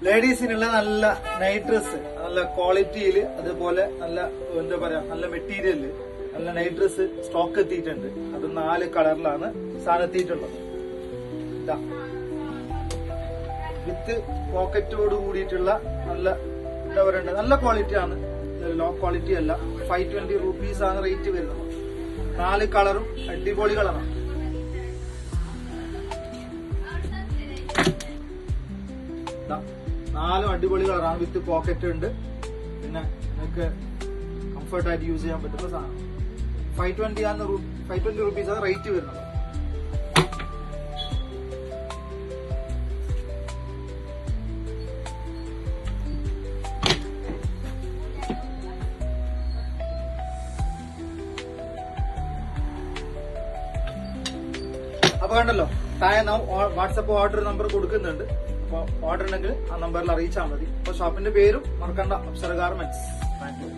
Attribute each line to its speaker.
Speaker 1: ലേഡീസിനുള്ള നല്ല night dress, നല്ല ക്വാളിറ്റിയില്, അതുപോലെ നല്ല എന്താ പറയാ നല്ല മെറ്റീരിയല്, നല്ല നൈറ്റ് ഡ്രസ് സ്റ്റോക്ക് എത്തിയിട്ടുണ്ട്. അത് 4 കളറിലാണ് സാധനം എത്തിയിട്ടുള്ളത്. ഇതാ വിത്ത് പോക്കറ്റോട് കൂടിയിട്ടുള്ള നല്ല എന്താ പറയണ്ട നല്ല ക്വാളിറ്റി ആണ്, ലോ ക്വാളിറ്റി അല്ല. 520 rupees ആണ് റേറ്റ് വരുന്നത്. 4 കളറും അടിപൊളി കളറാണ്. നാലും അടിപൊളി കളറാണ്. വിത്ത് പോക്കറ്റ് ഉണ്ട്. പിന്നെ നിങ്ങൾക്ക് കംഫർട്ടായിട്ട് യൂസ് ചെയ്യാൻ പറ്റുന്ന സാധനം. 520 rupees ആണ് റേറ്റ് വരുന്നത്. അപ്പൊ കണ്ടല്ലോ, താഴെ വാട്സപ്പ് ഓർഡർ നമ്പർ കൊടുക്കുന്നുണ്ട്. അപ്പൊ ഓർഡർ ഉണ്ടെങ്കിൽ ആ നമ്പറിൽ അറിയിച്ചാൽ മതി. അപ്പൊ ഷോപ്പിന്റെ പേരും മറക്കണ്ട, അപ്സര ഗാർമെന്റ്സ്. Thank you.